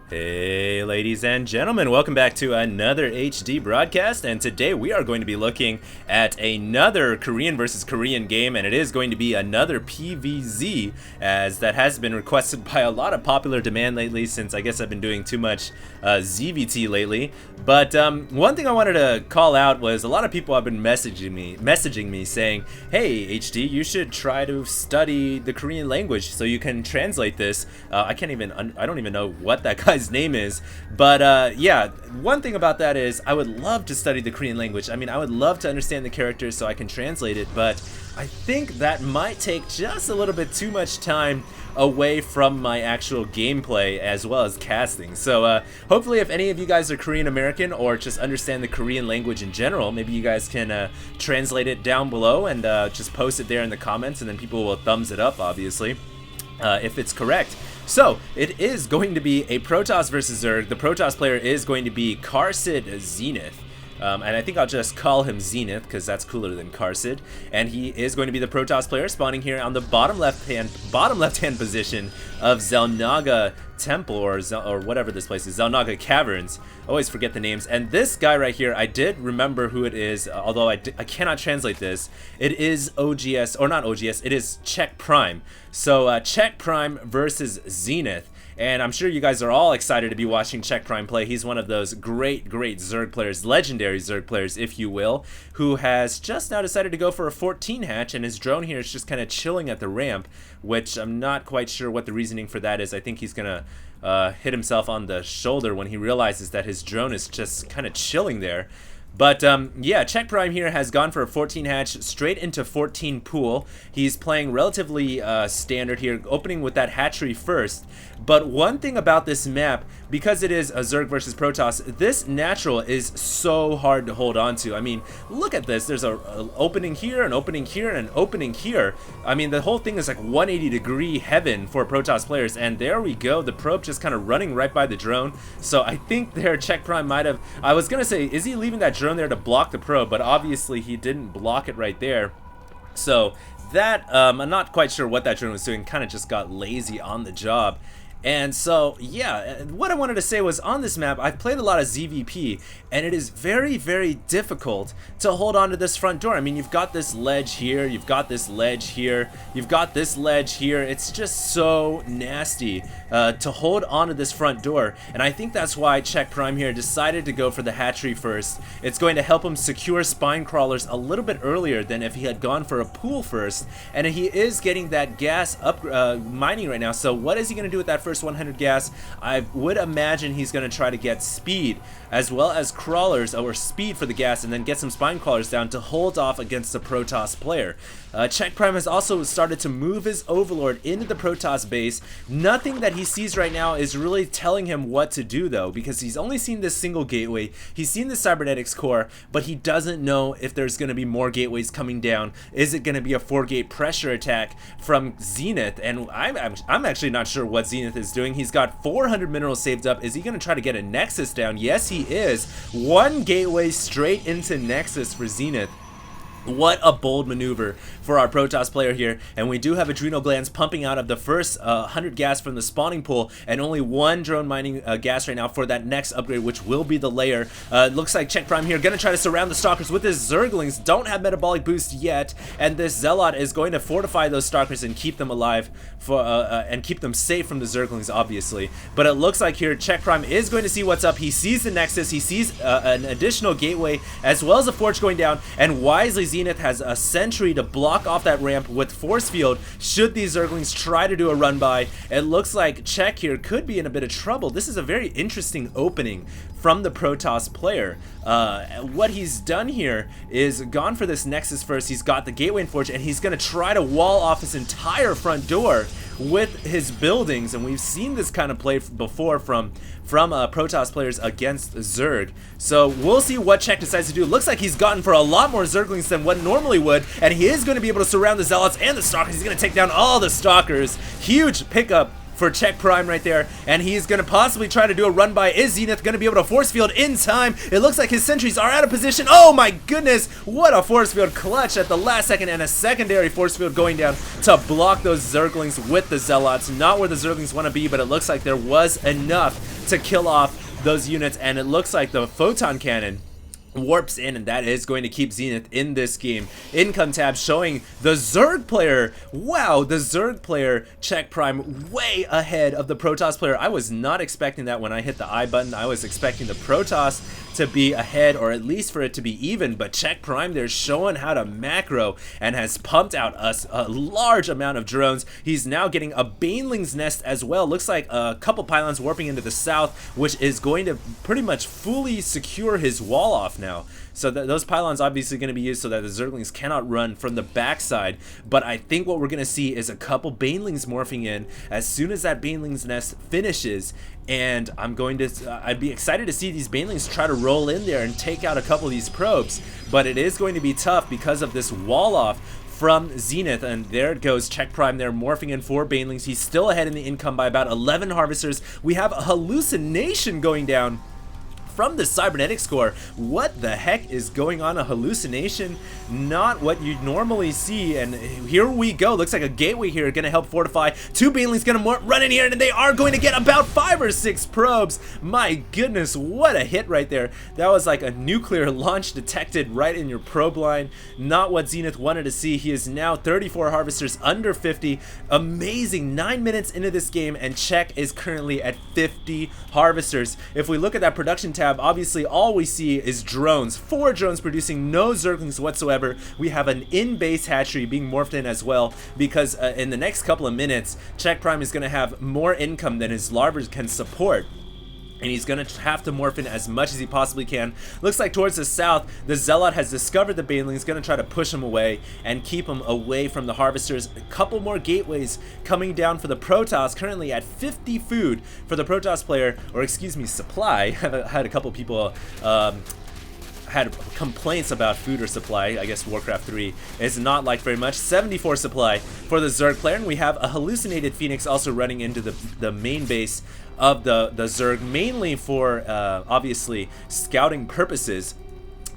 Hey ladies and gentlemen, welcome back to another HD broadcast, and today we are going to be looking at another Korean versus Korean game, and it is going to be another PVZ, as that has been requested by a lot of popular demand lately, since I guess I've been doing too much ZVT lately. But one thing I wanted to call out was a lot of people have been messaging me saying, hey HD, you should try to study the Korean language so you can translate this. I don't even know what that guy's name is, but yeah, one thing about that is I would love to study the Korean language. I mean, I would love to understand the characters so I can translate it, but I think that might take just a little bit too much time away from my actual gameplay as well as casting. So hopefully if any of you guys are Korean American or just understand the Korean language in general, maybe you guys can translate it down below and just post it there in the comments, and then people will thumbs it up, obviously, if it's correct. So, it is going to be a Protoss versus Zerg. The Protoss player is going to be KarsidZenith. And I think I'll just call him Zenith because that's cooler than Karsid. And he is going to be the Protoss player, spawning here on the bottom left-hand position of Xel'Naga Temple, or whatever this place is, Xel'Naga Caverns. Always forget the names. And this guy right here, I did remember who it is, although I cannot translate this. It is OGS, or not OGS, it is Czech Prime. So Czech Prime versus Zenith. And I'm sure you guys are all excited to be watching Czech Prime play. He's one of those great Zerg players, legendary Zerg players, if you will, who has just now decided to go for a 14 hatch, and his drone here is just kind of chilling at the ramp, which I'm not quite sure what the reasoning for that is. I think he's going to hit himself on the shoulder when he realizes that his drone is just kind of chilling there. But yeah, Czech Prime here has gone for a 14 hatch straight into 14 pool. He's playing relatively standard here, opening with that hatchery first. But one thing about this map, because it is a Zerg versus Protoss, this natural is so hard to hold on to. I mean, look at this. There's an opening here, an opening here, and an opening here. I mean, the whole thing is like 180-degree heaven for Protoss players. And there we go. The probe just kind of running right by the drone. So I think there Czech Prime might have... I was going to say, is he leaving that drone there to block the probe? But obviously he didn't block it right there. So that, I'm not quite sure what that drone was doing. Kind of just got lazy on the job. And so, yeah, what I wanted to say was, on this map, I've played a lot of ZVP, and it is very, very difficult to hold on to this front door. I mean, you've got this ledge here, you've got this ledge here, you've got this ledge here. It's just so nasty to hold on to this front door, and I think that's why Czech Prime here decided to go for the hatchery first. It's going to help him secure spine crawlers a little bit earlier than if he had gone for a pool first, and he is getting that gas up mining right now. So what is he going to do with that first 100 gas? I would imagine he's going to try to get speed as well as crawlers, or speed for the gas, and then get some spine crawlers down to hold off against the Protoss player. Czech Prime has also started to move his Overlord into the Protoss base. Nothing that he sees right now is really telling him what to do, though, because he's only seen this single gateway. He's seen the cybernetics core, but he doesn't know if there's going to be more gateways coming down. Is it going to be a 4-gate pressure attack from Zenith? And I'm actually not sure what Zenith is doing. He's got 400 minerals saved up. Is he going to try to get a Nexus down? Yes, he is. One gateway straight into Nexus for Zenith. What a bold maneuver for our Protoss player here, and we do have adrenal glands pumping out of the first 100 gas from the spawning pool, and only one drone mining gas right now for that next upgrade, which will be the layer. Looks like Czech Prime here gonna try to surround the Stalkers with his Zerglings. Don't have metabolic boost yet, and this Zealot is going to fortify those Stalkers and keep them alive for and keep them safe from the Zerglings, obviously. But it looks like here Czech Prime is going to see what's up. He sees the Nexus, he sees an additional gateway as well as a forge going down, and wisely Zenith has a sentry to block off that ramp with force field should these Zerglings try to do a run by. It looks like Czech here could be in a bit of trouble. This is a very interesting opening from the Protoss player. What he's done here is gone for this Nexus first. He's got the gateway and forge, and he's going to try to wall off his entire front door with his buildings, and we've seen this kind of play before from Protoss players against Zerg. So we'll see what Czech decides to do. Looks like he's gotten for a lot more Zerglings than what normally would, and he is going to be able to surround the Zealots and the Stalkers. He's going to take down all the Stalkers. Huge pickup for Czech Prime right there, and he's going to possibly try to do a run by. Is Zenith going to be able to force field in time? It looks like his sentries are out of position. Oh my goodness, what a force field clutch at the last second, and a secondary force field going down to block those Zerglings with the Zealots. Not where the Zerglings want to be, but it looks like there was enough to kill off those units, and it looks like the photon cannon warps in, and that is going to keep Zenith in this game. Income tab showing the Zerg player. Wow, the Zerg player, Check Prime, way ahead of the Protoss player. I was not expecting that when I hit the I button. I was expecting the Protoss to be ahead, or at least for it to be even, but Check Prime there showing how to macro and has pumped out a large amount of drones. He's now getting a Baneling's nest as well. Looks like a couple pylons warping into the south, which is going to pretty much fully secure his wall off now. So those pylons obviously going to be used so that the Zerglings cannot run from the backside, but I think what we're going to see is a couple Banelings morphing in as soon as that Baneling's nest finishes, and I'd be excited to see these Banelings try to roll in there and take out a couple of these probes, but it is going to be tough because of this wall off from Zenith. And there it goes, Check Prime there morphing in 4 Banelings. He's still ahead in the income by about 11 harvesters. We have a hallucination going down from the cybernetics core. What the heck is going on? A hallucination? Not what you normally see. And here we go. Looks like a gateway here gonna help fortify. 2 Banelings gonna run in here, and they are going to get about 5 or 6 probes. My goodness, what a hit right there. That was like a nuclear launch detected right in your probe line. Not what Zenith wanted to see. He is now 34 harvesters under 50. Amazing. 9 minutes into this game, and Check is currently at 50 harvesters. If we look at that production tab, obviously all we see is drones. 4 drones producing no Zerglings whatsoever. We have an in-base hatchery being morphed in as well, because in the next couple of minutes, Check Prime is going to have more income than his larvas can support, and he's going to have to morph in as much as he possibly can. Looks like towards the south, the Zealot has discovered the Baneling. He's going to try to push him away and keep him away from the harvesters. A couple more gateways coming down for the Protoss, currently at 50 food for the Protoss player, or excuse me, supply. I had a couple people had complaints about food or supply. I guess Warcraft 3 is not like very much. 74 supply for the Zerg player, and we have a hallucinated Phoenix also running into the main base of the Zerg, mainly for obviously scouting purposes.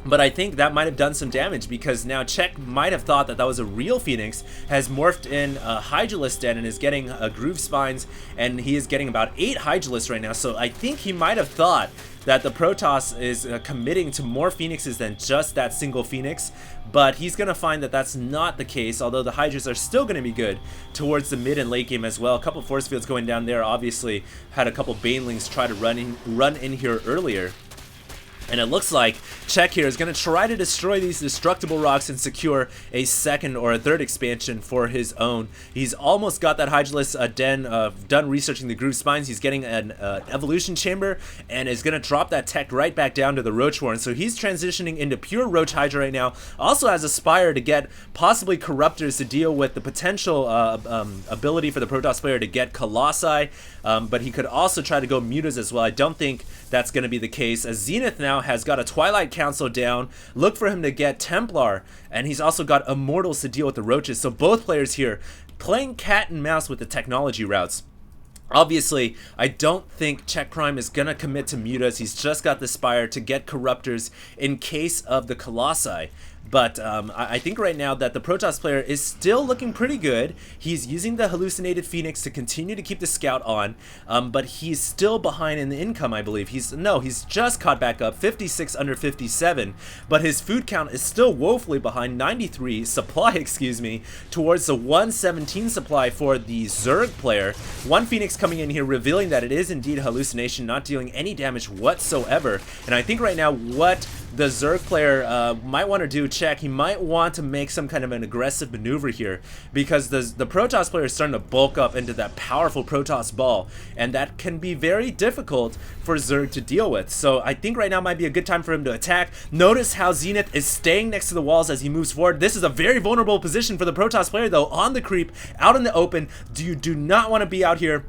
But I think that might have done some damage, because now Check might have thought that that was a real Phoenix, has morphed in a Hydralisk den and is getting Groove Spines, and he is getting about 8 Hydralisks right now. So I think he might have thought that the Protoss is committing to more Phoenixes than just that single Phoenix, but he's going to find that that's not the case, although the Hydras are still going to be good towards the mid and late game as well. A couple force fields going down there, obviously had a couple Banelings try to run in here earlier. And it looks like Check here is going to try to destroy these destructible rocks and secure a second or a third expansion for his own. He's almost got that Hydralisk den done researching the Groove Spines. He's getting an evolution chamber and is going to drop that tech right back down to the Roach Warren. So he's transitioning into pure Roach Hydra right now. Also has a Spire to get possibly Corruptors to deal with the potential ability for the Protoss player to get Colossi. But he could also try to go Mutas as well. I don't think that's going to be the case, as Zenith now has got a Twilight Council down. Look for him to get Templar, and he's also got Immortals to deal with the Roaches. So both players here playing cat and mouse with the technology routes. Obviously, I don't think Check Prime is going to commit to Mutas. He's just got the Spire to get Corruptors in case of the Colossi. But I think right now that the Protoss player is still looking pretty good. He's using the hallucinated Phoenix to continue to keep the scout on, but he's still behind in the income, I believe. He's just caught back up, 56 under 57, but his food count is still woefully behind, 93 supply, excuse me, towards the 117 supply for the Zerg player. 1 Phoenix coming in here revealing that it is indeed a hallucination, not dealing any damage whatsoever. And I think right now what the Zerg player might want to do, Check, he might want to make some kind of an aggressive maneuver here, because the Protoss player is starting to bulk up into that powerful Protoss ball, and that can be very difficult for Zerg to deal with. So I think right now might be a good time for him to attack. Notice how Zenith is staying next to the walls as he moves forward. This is a very vulnerable position for the Protoss player though, on the creep, out in the open. You do not want to be out here,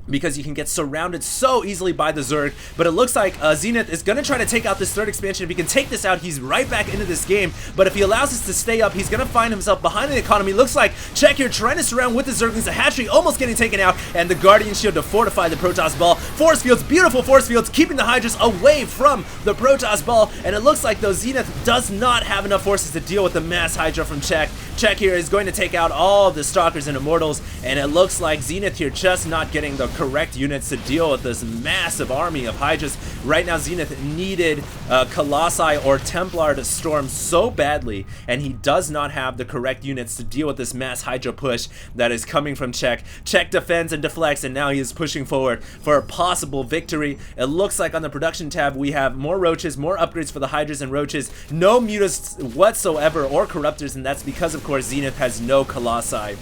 because you can get surrounded so easily by the Zerg. But it looks like Zenith is going to try to take out this third expansion. If he can take this out, he's right back into this game. But if he allows us to stay up, he's going to find himself behind the economy. Looks like Check here trying to surround with the Zerglings. The hatchery almost getting taken out, and the Guardian Shield to fortify the Protoss ball. Force fields, beautiful force fields, keeping the Hydras away from the Protoss ball. And it looks like though Zenith does not have enough forces to deal with the mass Hydra from Check. Check here is going to take out all the Stalkers and Immortals, and it looks like Zenith here just not getting the correct units to deal with this massive army of Hydras. Right now, Zenith needed Colossi or Templar to storm so badly, and he does not have the correct units to deal with this mass Hydra push that is coming from Czech. Czech defends and deflects, and now he is pushing forward for a possible victory. It looks like on the production tab we have more roaches, more upgrades for the Hydras and roaches, no mutas whatsoever or corruptors, and that's because of course Zenith has no Colossi.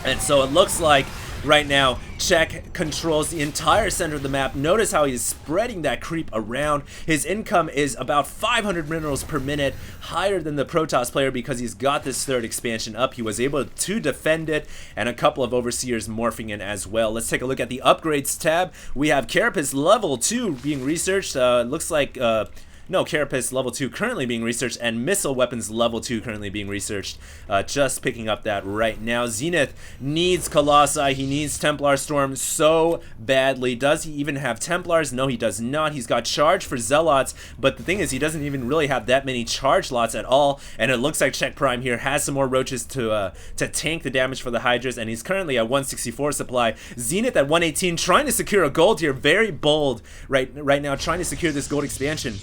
And so it looks like right now Czech controls the entire center of the map. Notice how he's spreading that creep around. His income is about 500 minerals per minute, higher than the Protoss player because he's got this third expansion up. He was able to defend it, and a couple of overseers morphing in as well. Let's take a look at the upgrades tab. We have Carapace level 2 being researched. Looks like no, Carapace level 2 currently being researched, and missile weapons level 2 currently being researched. Just picking up that right now. Zenith needs Colossi. He needs Templar Storm so badly. Does he even have Templars? No, he does not. He's got charge for Zealots, but the thing is he doesn't even really have that many charge lots at all, and it looks like Czech Prime here has some more roaches to tank the damage for the Hydras, and he's currently at 164 supply. Zenith at 118, trying to secure a gold here. Very bold right now, trying to secure this gold expansion.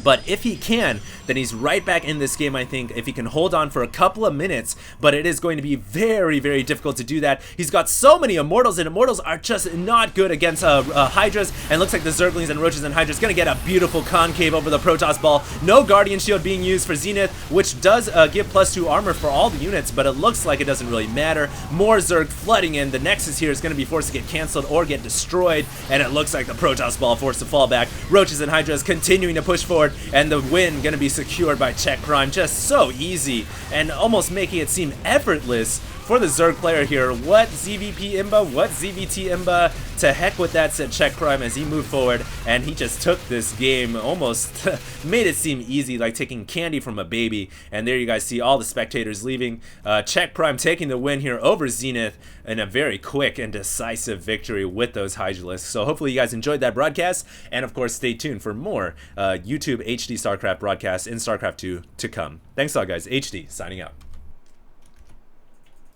But if he can, then he's right back in this game, I think, if he can hold on for a couple of minutes. But it is going to be very, very difficult to do that. He's got so many Immortals, and Immortals are just not good against Hydras. And looks like the Zerglings and Roaches and Hydras going to get a beautiful concave over the Protoss ball. No Guardian Shield being used for Zenith, which does give +2 armor for all the units, but it looks like it doesn't really matter. More Zerg flooding in. The Nexus here is going to be forced to get canceled or get destroyed, and it looks like the Protoss ball forced to fall back. Roaches and Hydras continuing to push forward, and the win going to be secured by Czech Prime. Just so easy, and almost making it seem effortless for the Zerg player here. What ZVP Imba? What ZVT Imba? To heck with that, said Czech Prime as he moved forward, and he just took this game, almost made it seem easy, like taking candy from a baby. And there you guys see all the spectators leaving. Czech Prime taking the win here over Zenith in a very quick and decisive victory with those Hydralisks. So hopefully you guys enjoyed that broadcast, and of course stay tuned for more YouTube HD StarCraft broadcasts in StarCraft 2 to come. Thanks a lot, guys. HD signing out.